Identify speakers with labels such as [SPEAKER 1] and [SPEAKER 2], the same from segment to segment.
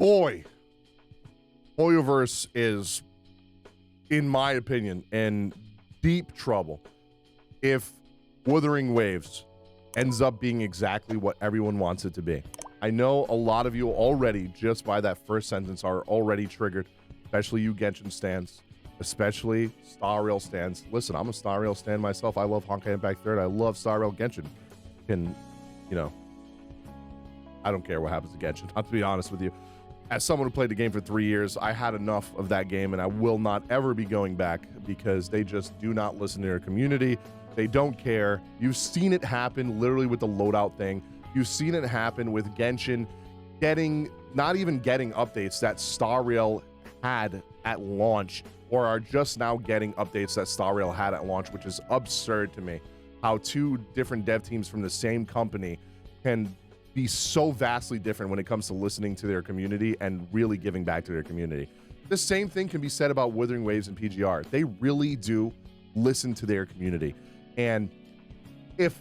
[SPEAKER 1] boy, Hoyoverse is, in my opinion, in deep trouble if Withering Waves ends up being exactly what everyone wants it to be. I know a lot of you already, just by that first sentence, are already triggered, especially you Genshin stans, especially Star Rail stans. Listen, I'm a Star Rail stan myself. I love Honkai Impact 3rd. I love Star Rail Genshin. And, you know, I don't care what happens to Genshin, not to be honest with you. As someone who played the game for 3 years, I had enough of that game, and I will not ever be going back because they just do not listen to their community. They don't care. You've seen it happen literally with the loadout thing. You've seen it happen with Genshin not even getting updates that Star Rail had at launch, or are just now getting updates that Star Rail had at launch, which is absurd to me. How two different dev teams from the same company can be so vastly different when it comes to listening to their community and really giving back to their community. The same thing can be said about Withering Waves and PGR. They really do listen to their community. And if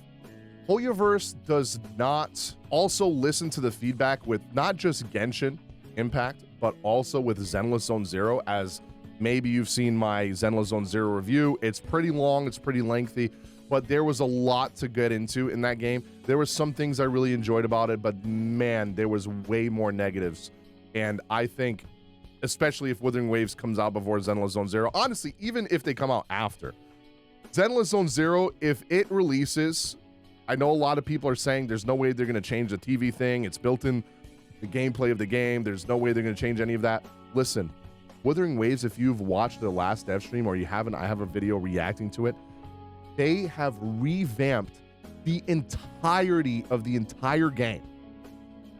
[SPEAKER 1] Hoyoverse does not also listen to the feedback with not just Genshin Impact, but also with Zenless Zone Zero, as maybe you've seen my Zenless Zone Zero review. It's pretty long, it's pretty lengthy, but there was a lot to get into in that game. There were some things I really enjoyed about it, but man, there was way more negatives. And I think, especially if Withering Waves comes out before Zenless Zone Zero, honestly, even if they come out after, Zenless Zone Zero, if it releases, I know a lot of people are saying there's no way they're going to change the TV thing. It's built in the gameplay of the game. There's no way they're going to change any of that. Listen, Withering Waves, if you've watched the last dev stream or you haven't, I have a video reacting to it. They have revamped the entirety of the entire game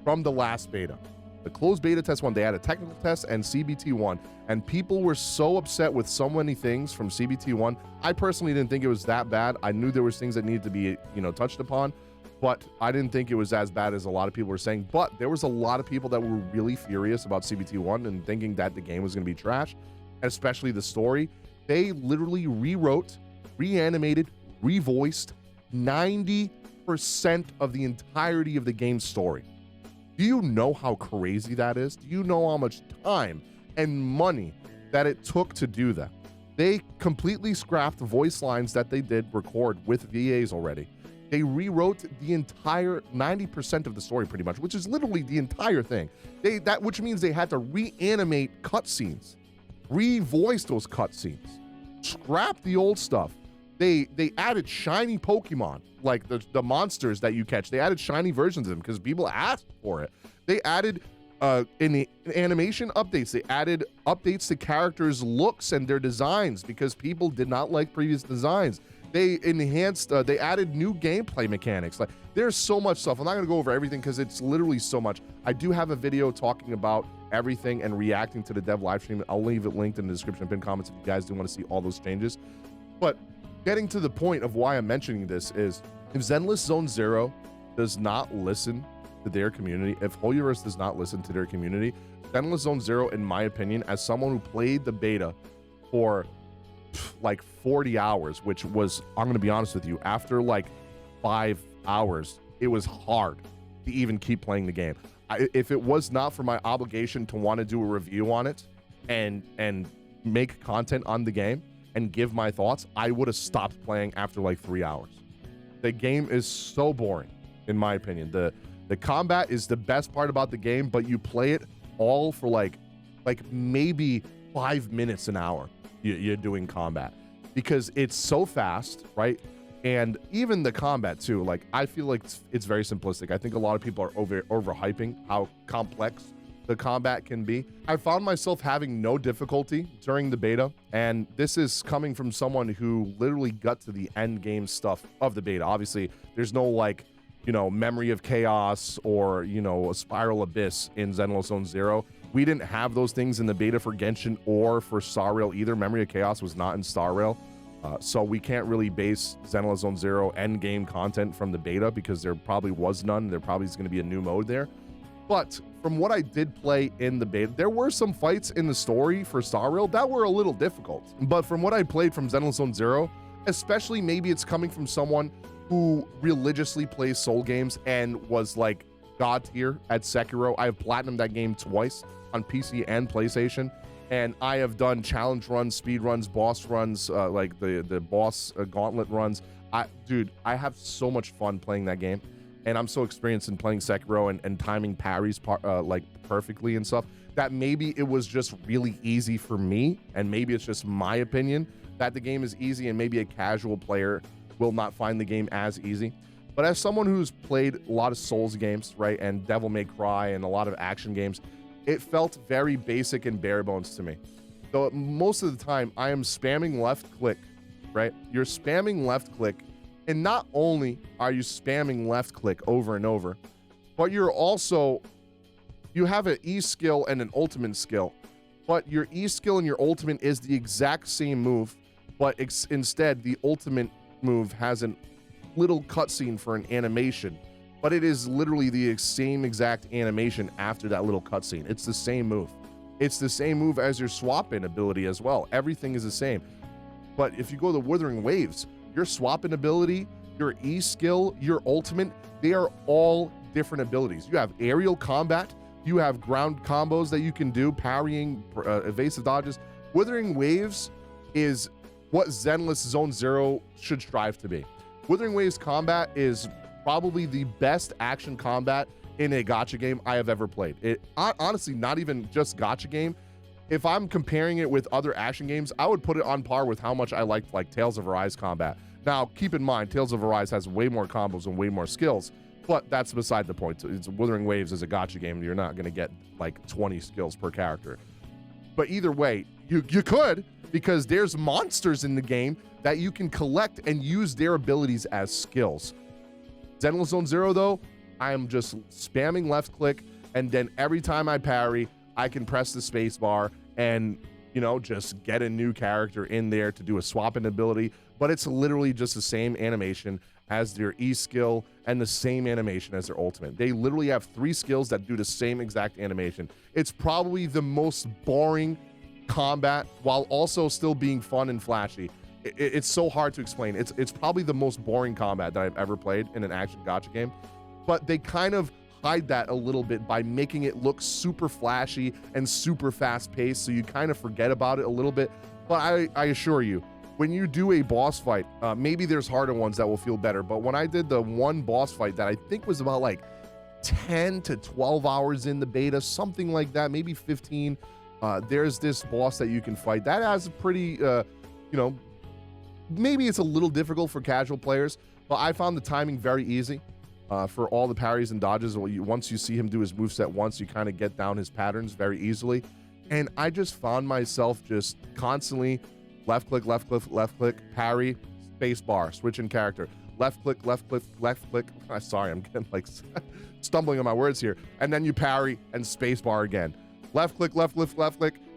[SPEAKER 1] from the last beta. The closed beta test 1, they had a technical test and CBT 1, and people were so upset with so many things from CBT 1. I personally didn't think it was that bad. I knew there was things that needed to be, touched upon, but I didn't think it was as bad as a lot of people were saying. But there was a lot of people that were really furious about CBT 1 and thinking that the game was going to be trash, especially the story. They literally rewrote, reanimated, revoiced 90% of the entirety of the game's story. Do you know how crazy that is? Do you know how much time and money that it took to do that? They completely scrapped voice lines that they did record with VAs already. They rewrote the entire 90% of the story pretty much, which is literally the entire thing. Which means they had to reanimate cutscenes, revoice those cutscenes, scrap the old stuff. They added shiny Pokemon, like the monsters that you catch. They added shiny versions of them because people asked for it. They added in the animation updates, they added updates to characters' looks and their designs because people did not like previous designs. They enhanced, they added new gameplay mechanics. Like, there's so much stuff. I'm not gonna go over everything because it's literally so much. I do have a video talking about everything and reacting to the dev live stream. I'll leave it linked in the description, pinned comments if you guys do want to see all those changes. But getting to the point of why I'm mentioning this is, if Zenless Zone Zero does not listen to their community, if Hoyoverse does not listen to their community, Zenless Zone Zero, in my opinion, as someone who played the beta for like 40 hours, which was, I'm going to be honest with you, after like 5 hours, it was hard to even keep playing the game. If it was not for my obligation to want to do a review on it and make content on the game and give my thoughts, I would have stopped playing after like 3 hours. The game is so boring, in my opinion. The combat is the best part about the game, but you play it all for like maybe 5 minutes an hour. You're doing combat because it's so fast, right? And even the combat too, like, I feel like it's very simplistic. I think a lot of people are overhyping how complex the combat can be. I found myself having no difficulty during the beta, and this is coming from someone who literally got to the end game stuff of the beta. Obviously, there's no like, memory of chaos or, a spiral abyss in Zenless Zone Zero. We didn't have those things in the beta for Genshin or for Star Rail either. Memory of Chaos was not in Star Rail. So we can't really base Zenless Zone Zero endgame content from the beta because there probably was none. There probably is going to be a new mode there. But from what I did play in the beta, there were some fights in the story for Star Rail that were a little difficult. But from what I played from Zenless Zone Zero, especially maybe it's coming from someone who religiously plays Soul games and was like god tier at Sekiro. I have platinumed that game twice on PC and PlayStation, and I have done challenge runs, speed runs, boss runs, like the boss gauntlet runs. Dude, I have so much fun playing that game, and I'm so experienced in playing Sekiro and timing parries like perfectly and stuff, that maybe it was just really easy for me, and maybe it's just my opinion that the game is easy, and maybe a casual player will not find the game as easy. But as someone who's played a lot of Souls games, right, and Devil May Cry and a lot of action games, it felt very basic and bare bones to me. So most of the time, I am spamming left click, right? You're spamming left click, and not only are you spamming left click over and over, but you're also, you have an E skill and an ultimate skill, but your E skill and your ultimate is the exact same move, but instead the ultimate move has a little cutscene for an animation, but it is literally the same exact animation after that little cutscene. It's the same move. It's the same move as your swap-in ability as well. Everything is the same. But if you go to Wuthering Waves, your swap-in ability, your E skill, your ultimate, they are all different abilities. You have aerial combat, you have ground combos that you can do, parrying, evasive dodges. Withering Waves is what Zenless Zone Zero should strive to be. Withering Waves combat is probably the best action combat in a gacha game I have ever played. It honestly, not even just gacha game. If I'm comparing it with other action games, I would put it on par with how much I liked like Tales of Arise combat. Now, keep in mind, Tales of Arise has way more combos and way more skills, but that's beside the point. It's Wuthering Waves is a gacha game. You're not going to get like 20 skills per character. But either way, you could, because there's monsters in the game that you can collect and use their abilities as skills. Zenless Zone Zero, though, I am just spamming left click, and then every time I parry, I can press the space bar and, you know, just get a new character in there to do a swap-in ability. But it's literally just the same animation as their E skill and the same animation as their ultimate. They literally have 3 skills that do the same exact animation. It's probably the most boring combat while also still being fun and flashy. It's so hard to explain. It's probably the most boring combat that I've ever played in an action gacha game, but they kind of hide that a little bit by making it look super flashy and super fast paced, so you kind of forget about it a little bit. But I assure you, when you do a boss fight, maybe there's harder ones that will feel better, but when I did the one boss fight that I think was about like 10 to 12 hours in the beta, something like that, maybe 15, there's this boss that you can fight that has a pretty, you know, maybe it's a little difficult for casual players, but I found the timing very easy for all the parries and dodges. Once you see him do his moveset once, you kind of get down his patterns very easily. And I just found myself just constantly left click, parry, space bar, switching character, left click. Sorry, I'm getting like stumbling on my words here. And then you parry and space bar again. Left click,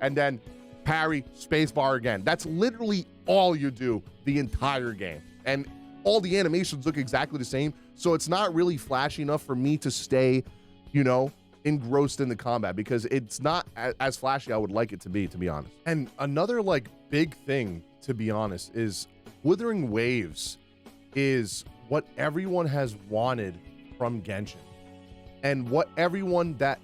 [SPEAKER 1] and then parry, space bar again. That's literally all you do the entire game. And all the animations look exactly the same, so it's not really flashy enough for me to stay, you know, engrossed in the combat, because it's not as flashy I would like it to be honest. And another like big thing, to be honest, is Withering Waves is what everyone has wanted from Genshin, and what everyone that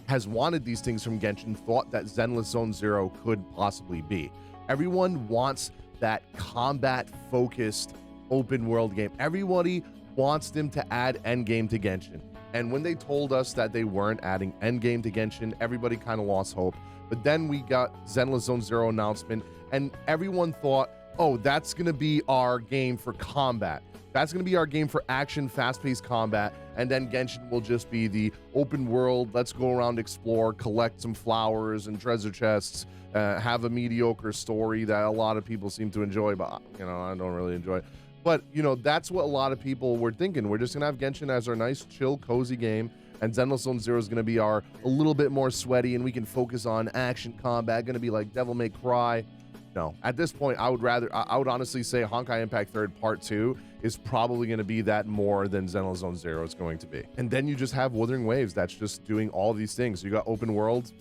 [SPEAKER 1] has wanted these things from Genshin thought that Zenless Zone Zero could possibly be. Everyone wants that combat focused open world game. Everybody wants them to add endgame to Genshin. And when they told us that they weren't adding endgame to Genshin, everybody kind of lost hope. But then we got Zenless Zone Zero announcement, and everyone thought, oh, that's going to be our game for combat. That's going to be our game for action, fast-paced combat, and then Genshin will just be the open world, let's go around, explore, collect some flowers and treasure chests, have a mediocre story that a lot of people seem to enjoy, but, you know, I don't really enjoy it. But, you know, that's what a lot of people were thinking. We're just going to have Genshin as our nice, chill, cozy game, and Zenless Zone Zero is going to be our a little bit more sweaty, and we can focus on action combat, going to be like Devil May Cry. No, at this point, I would honestly say Honkai Impact 3rd Part 2 is probably going to be that more than Zenless Zone Zero is going to be. And then you just have Wuthering Waves that's just doing all these things. You got open world,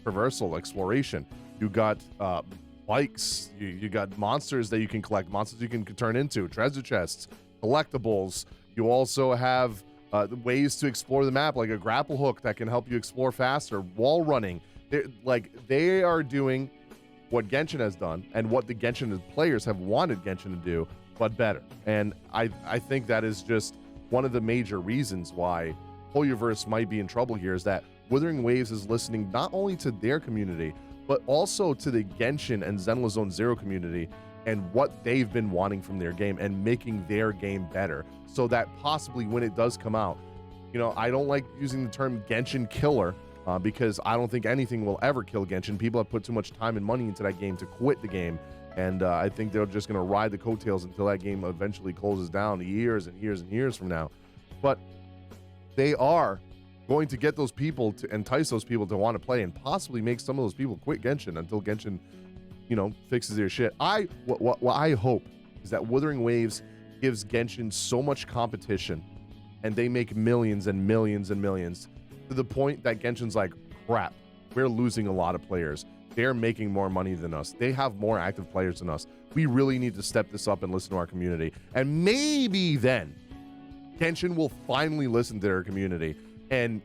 [SPEAKER 1] traversal, exploration. You got bikes. You got monsters that you can collect, monsters you can turn into, treasure chests, collectibles. You also have the ways to explore the map, like a grapple hook that can help you explore faster, wall running. They are doing what Genshin has done and what the Genshin players have wanted Genshin to do, but better. And I think that is just one of the major reasons why Hoyoverse might be in trouble here, is that Withering Waves is listening not only to their community, but also to the Genshin and Zenless Zone Zero community and what they've been wanting from their game and making their game better, so that possibly when it does come out, you know, I don't like using the term Genshin killer, because I don't think anything will ever kill Genshin. People have put too much time and money into that game to quit the game, and I think they're just going to ride the coattails until that game eventually closes down years and years and years from now. But they are going to get those people to entice those people to want to play and possibly make some of those people quit Genshin until Genshin, you know, fixes their shit. What I hope is that Withering Waves gives Genshin so much competition and they make millions and millions and millions to the point that Genshin's like, crap, we're losing a lot of players. They're making more money than us. They have more active players than us. We really need to step this up and listen to our community. And maybe then Genshin will finally listen to their community and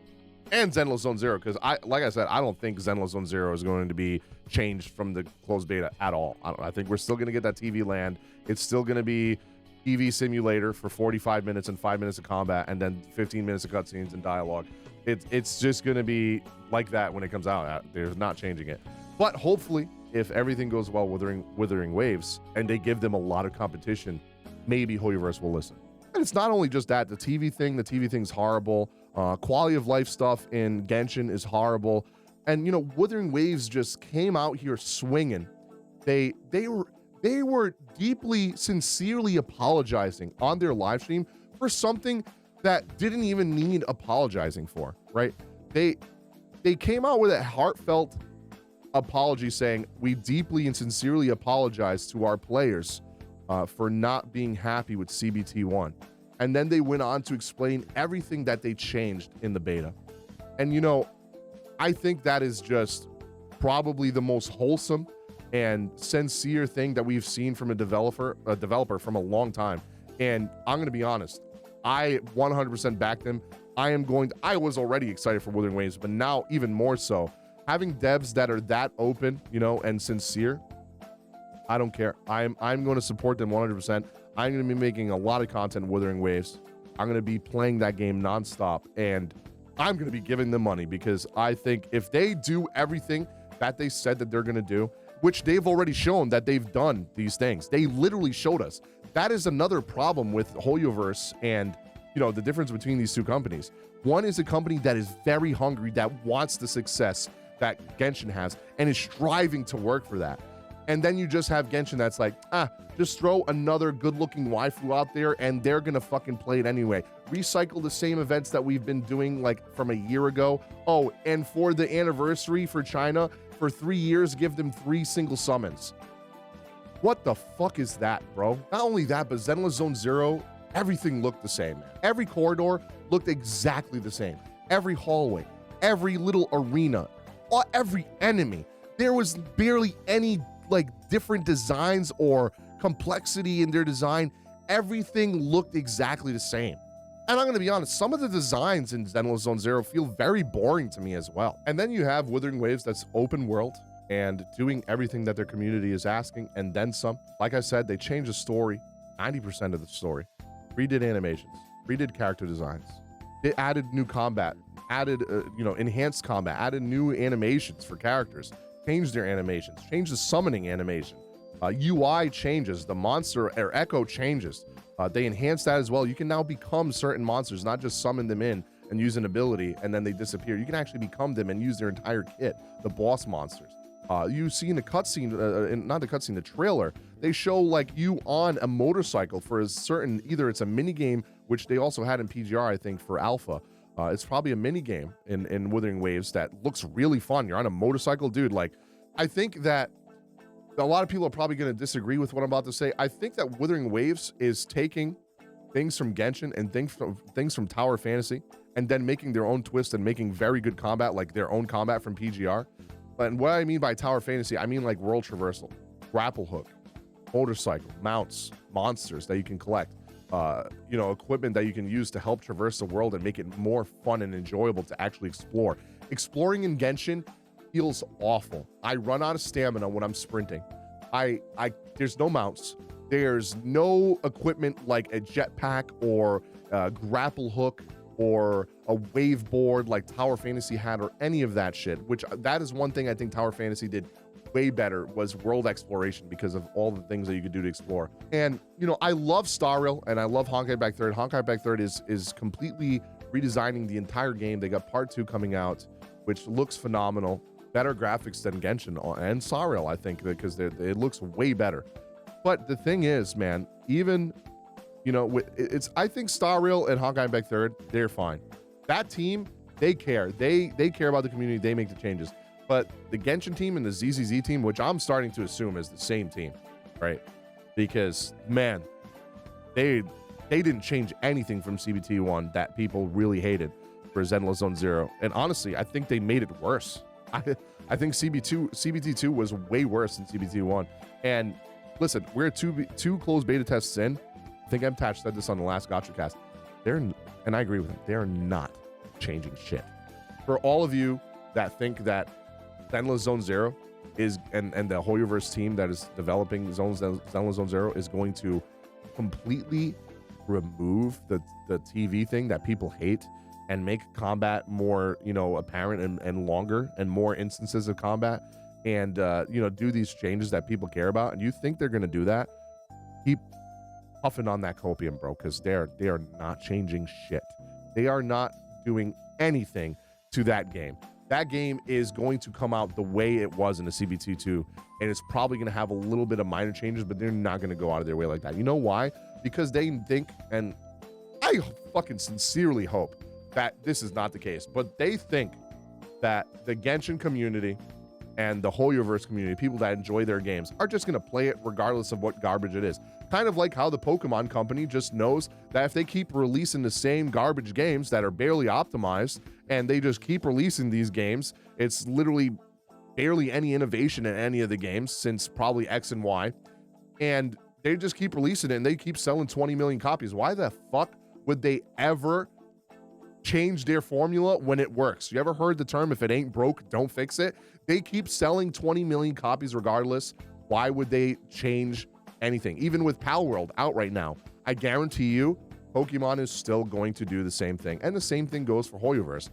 [SPEAKER 1] Zenless Zone Zero, because like I said, I don't think Zenless Zone Zero is going to be changed from the closed beta at all. I think we're still going to get that TV land. It's still going to be TV simulator for 45 minutes and 5 minutes of combat and then 15 minutes of cutscenes and dialogue. It's just going to be like that when it comes out. They're not changing it. But hopefully, if everything goes well with Withering Waves and they give them a lot of competition, maybe Hoyoverse will listen. And it's not only just that. The TV thing's horrible. Quality of life stuff in Genshin is horrible. And, you know, Withering Waves just came out here swinging. They were deeply, sincerely apologizing on their live stream for something that didn't even need apologizing for, right? They came out with a heartfelt apology saying, we deeply and sincerely apologize to our players for not being happy with CBT1. And then they went on to explain everything that they changed in the beta. And, you know, I think that is just probably the most wholesome and sincere thing that we've seen from a developer from a long time. And I'm going to be honest, I 100% back them. I was already excited for Withering Waves, but now even more so. Having devs that are that open, you know, and sincere, I don't care. I'm going to support them 100%. I'm going to be making a lot of content in Withering Waves. I'm going to be playing that game nonstop, and I'm going to be giving them money, because I think if they do everything that they said that they're going to do, which they've already shown that they've done these things. They literally showed us. That is another problem with Hoyoverse and, you know, the difference between these two companies. One is a company that is very hungry, that wants the success that Genshin has and is striving to work for that. And then you just have Genshin that's like, just throw another good-looking waifu out there and they're gonna fucking play it anyway. Recycle the same events that we've been doing like from a year ago. Oh, and for the anniversary for China, for 3 years, give them 3 single summons. What the fuck is that, bro? Not only that, but Zenless Zone Zero, everything looked the same, man. Every corridor looked exactly the same. Every hallway, every little arena, every enemy. There was barely any like different designs or complexity in their design. Everything looked exactly the same. And I'm going to be honest, some of the designs in Zenless Zone Zero feel very boring to me as well. And then you have Withering Waves that's open world and doing everything that their community is asking and then some. Like I said, they changed the story, 90% of the story, redid animations, redid character designs. They added new combat, added enhanced combat, added new animations for characters, changed their animations, changed the summoning animation. UI changes, the monster or echo changes. They enhanced that as well. You can now become certain monsters, not just summon them in and use an ability and then they disappear. You can actually become them and use their entire kit, the boss monsters. You see in the cutscene, not the cutscene, the trailer, they show like you on a motorcycle for a certain, either it's a mini game, which they also had in PGR, I think, for alpha. It's probably a mini game in Withering Waves that looks really fun. You're on a motorcycle, dude. Like, I think that a lot of people are probably going to disagree with what I'm about to say. I think that Withering Waves is taking things from Genshin and things from Tower Fantasy and then making their own twist and making very good combat, like their own combat from PGR. And what I mean by Tower Fantasy, I mean like world traversal, grapple hook, motorcycle, mounts, monsters that you can collect. equipment that you can use to help traverse the world and make it more fun and enjoyable to actually explore. Exploring in Genshin feels awful. I run out of stamina when I'm sprinting. There's no mounts. There's no equipment like a jetpack or a grapple hook or a wave board like Tower Fantasy had, or any of that shit, which that is one thing I think Tower Fantasy did way better, was world exploration, because of all the things that you could do to explore. And I love Star Rail and I love Honkai Impact 3rd. Honkai Impact 3rd is completely redesigning the entire game. They got part 2 coming out, which looks phenomenal. Better graphics than Genshin and Star Rail, I think, because it looks way better. But the thing is, man, even I think Star Rail and Honkai Impact 3rd, they're fine. That team, they care. They care about the community. They make the changes. But the Genshin team and the ZZZ team, which I'm starting to assume is the same team, right? Because, man, they didn't change anything from CBT1 that people really hated for Zenless Zone Zero. And honestly, I think they made it worse. I think CBT2 was way worse than CBT1. And listen, we're two closed beta tests in. I think MTach said this on the last Gacha cast. And I agree with him, they're not changing shit. For all of you that think that Zenless Zone Zero is, and the Hoyoverse team that is developing Zenless Zone Zero is going to completely remove the TV thing that people hate and make combat more, apparent and longer, and more instances of combat, and do these changes that people care about, and you think they're going to do that, keep puffing on that copium, bro, because they are not changing shit. They are not doing anything to that game. That game is going to come out the way it was in the CBT2, and it's probably going to have a little bit of minor changes, but they're not going to go out of their way like that. You know why? Because they think, and I fucking sincerely hope that this is not the case, but they think that the Genshin community and the Hoyoverse community, people that enjoy their games, are just going to play it regardless of what garbage it is. Kind of like how the Pokemon company just knows that if they keep releasing the same garbage games that are barely optimized, and they just keep releasing these games, it's literally barely any innovation in any of the games since probably X and Y, and they just keep releasing it and they keep selling 20 million copies. Why the fuck would they ever change their formula when it works? You ever heard the term, if it ain't broke, don't fix it? They keep selling 20 million copies regardless. Why would they change anything? Even with Pal World out right now, I guarantee you Pokemon is still going to do the same thing. And the same thing goes for Hoyoverse.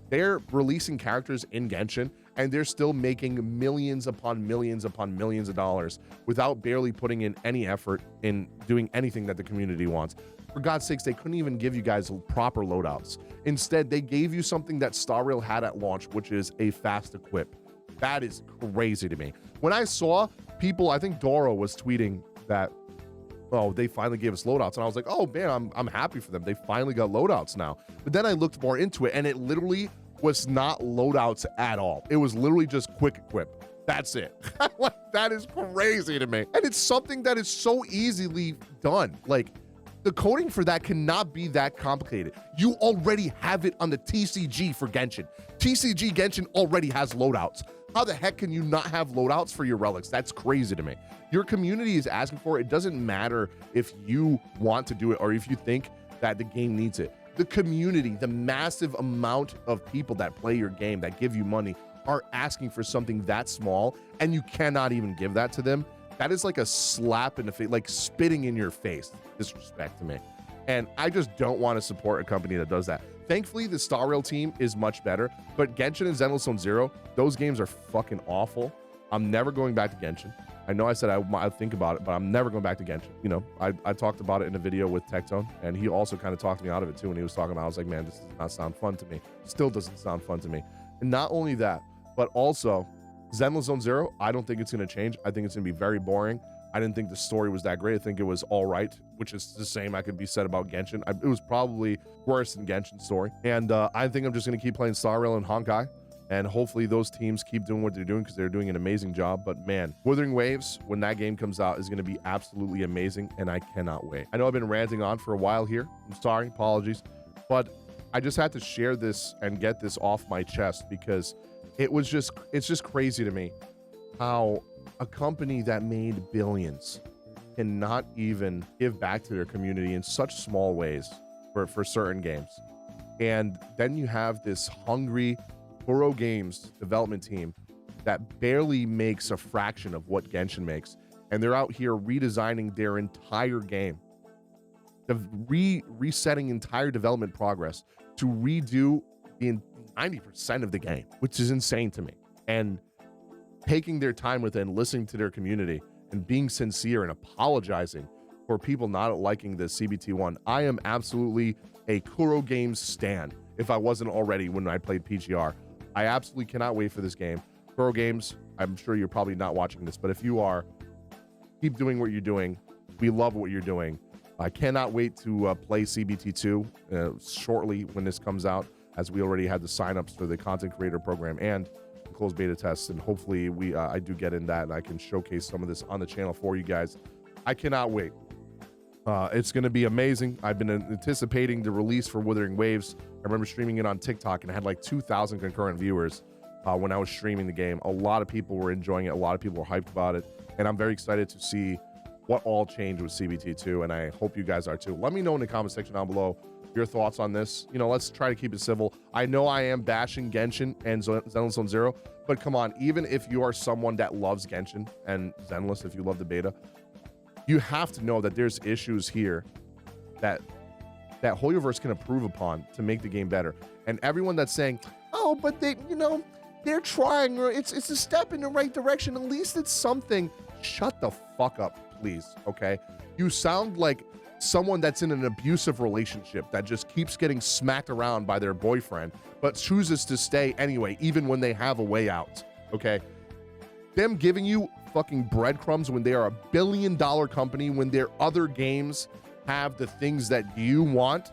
[SPEAKER 1] They're releasing characters in Genshin and they're still making millions upon millions upon millions of dollars without barely putting in any effort in doing anything that the community wants. For God's sakes, they couldn't even give you guys proper loadouts. Instead, they gave you something that Star Rail had at launch, which is a fast equip. That is crazy to me. When I saw people, I think Doro was tweeting that, oh, they finally gave us loadouts. And I was like, oh man, I'm happy for them. They finally got loadouts now. But then I looked more into it and it literally was not loadouts at all. It was literally just quick equip. That's it. Like, that is crazy to me. And it's something that is so easily done. Like, the coding for that cannot be that complicated. You already have it on the TCG for Genshin. TCG Genshin already has loadouts. How the heck can you not have loadouts for your relics? That's crazy to me. Your community is asking for it. It doesn't matter if you want to do it or if you think that the game needs it. The community, the massive amount of people that play your game, that give you money, are asking for something that small, and you cannot even give that to them. That is like a slap in the face, like spitting in your face. Disrespect to me. And I just don't want to support a company that does that. Thankfully, the Star Rail team is much better, but Genshin and Zenless Zone Zero, those games are fucking awful. I'm never going back to Genshin. I know I said I think about it, but I'm never going back to Genshin. You know, I talked about it in a video with Tectone, and he also kind of talked me out of it too. When he was talking about it, I was like, man, this does not sound fun to me. Still doesn't sound fun to me. And not only that, but also Zenless Zone Zero, I don't think it's going to change. I think it's going to be very boring. I didn't think the story was that great. I think it was all right, which is the same I could be said about Genshin. It was probably worse than Genshin's story. And I think I'm just going to keep playing Star Rail and Honkai. And hopefully those teams keep doing what they're doing, because they're doing an amazing job. But man, Withering Waves, when that game comes out, is going to be absolutely amazing. And I cannot wait. I know I've been ranting on for a while here. I'm sorry, apologies. But I just had to share this and get this off my chest, because it's just crazy to me how a company that made billions cannot even give back to their community in such small ways for certain games. And then you have this hungry Kuro Games development team that barely makes a fraction of what Genshin makes. And they're out here redesigning their entire game, resetting entire development progress to redo the 90% of the game, which is insane to me. And taking their time with it and listening to their community and being sincere and apologizing for people not liking the CBT1. I am absolutely a Kuro Games stan, if I wasn't already when I played PGR. I absolutely cannot wait for this game. Kuro Games, I'm sure you're probably not watching this, but if you are, keep doing what you're doing. We love what you're doing. I cannot wait to play CBT2 shortly when this comes out, as we already had the signups for the content creator program and the closed beta tests, and hopefully I do get in that and I can showcase some of this on the channel for you guys. I cannot wait. It's going to be amazing. I've been anticipating the release for Withering Waves. I remember streaming it on TikTok and I had like 2,000 concurrent viewers when I was streaming the game. A lot of people were enjoying it. A lot of people were hyped about it. And I'm very excited to see what all changed with CBT2. And I hope you guys are too. Let me know in the comment section down below your thoughts on this. You know, let's try to keep it civil. I know I am bashing Genshin and Zenless on Zero, but come on, even if you are someone that loves Genshin and Zenless, if you love the beta, you have to know that there's issues here that Hoyoverse can improve upon to make the game better. And everyone that's saying, oh, but they, you know, they're trying, or it's a step in the right direction, at least it's something. Shut the fuck up, please, okay? You sound like someone that's in an abusive relationship that just keeps getting smacked around by their boyfriend, but chooses to stay anyway, even when they have a way out, okay? Them giving you fucking breadcrumbs when they are $1 billion company, when their other games have the things that you want,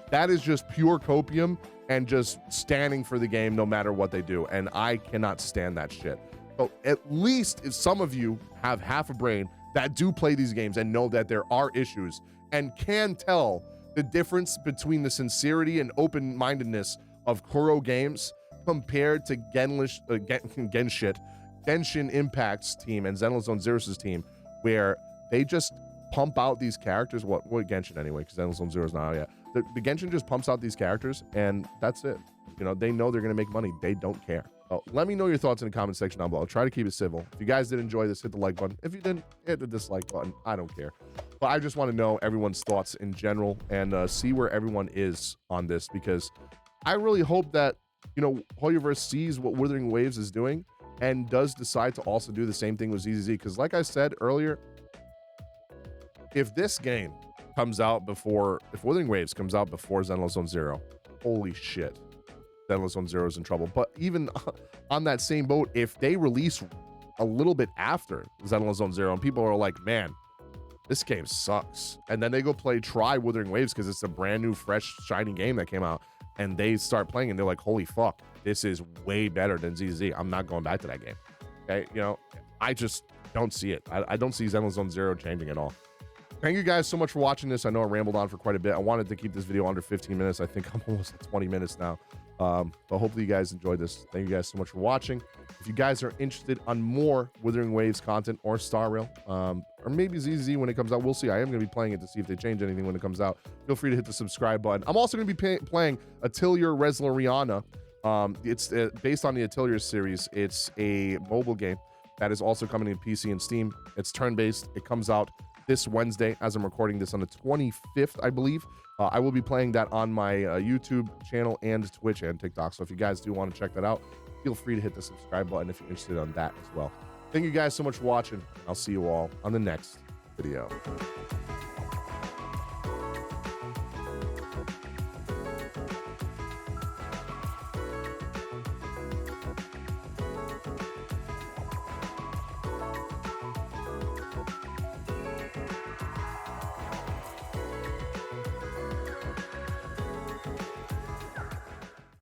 [SPEAKER 1] that is just pure copium and just standing for the game no matter what they do. And I cannot stand that shit. So at least if some of you have half a brain that do play these games and know that there are issues and can tell the difference between the sincerity and open-mindedness of Kuro Games compared to Genshin Impact's team and Zenless on Zero's team, where they just pump out these characters. What Genshin anyway, because Zenless on Zero's not out yet. The Genshin just pumps out these characters and that's it. You know, they know they're gonna make money. They don't care. So let me know your thoughts in the comment section down below. I'll try to keep it civil. If you guys did enjoy this, hit the like button. If you didn't, hit the dislike button. I don't care. But I just want to know everyone's thoughts in general and see where everyone is on this, because I really hope that, you know, Hoyoverse sees what Withering Waves is doing and does decide to also do the same thing with ZZZ. Because like I said earlier, if this game comes out before, if Withering Waves comes out before Zenless on Zero, holy shit, Zenless on Zero is in trouble. But even on that same boat, if they release a little bit after Zenless on Zero and people are like, man, this game sucks, and then they go try Withering Waves because it's a brand new, fresh, shiny game that came out, and they start playing and they're like, holy fuck, this is way better than ZZ. I'm not going back to that game. Okay, you know, I just don't see it. I don't see Zenless on Zero changing at all. Thank you guys so much for watching this. I know I rambled on for quite a bit. I wanted to keep this video under 15 minutes. I think I'm almost at 20 minutes now. But hopefully you guys enjoyed this. Thank you guys so much for watching. If you guys are interested on more Withering Waves content or Star Rail, or maybe ZZ when it comes out, we'll see. I am going to be playing it to see if they change anything when it comes out. Feel free to hit the subscribe button. I'm also going to be playing Atelier Reslariana. It's based on the Atelier series. It's a mobile game that is also coming to PC and Steam. It's turn-based. It comes out this Wednesday as I'm recording this on the 25th, I believe. I will be playing that on my YouTube channel and Twitch and TikTok. So if you guys do want to check that out, feel free to hit the subscribe button if you're interested on that as well. Thank you guys so much for watching. I'll see you all on the next video.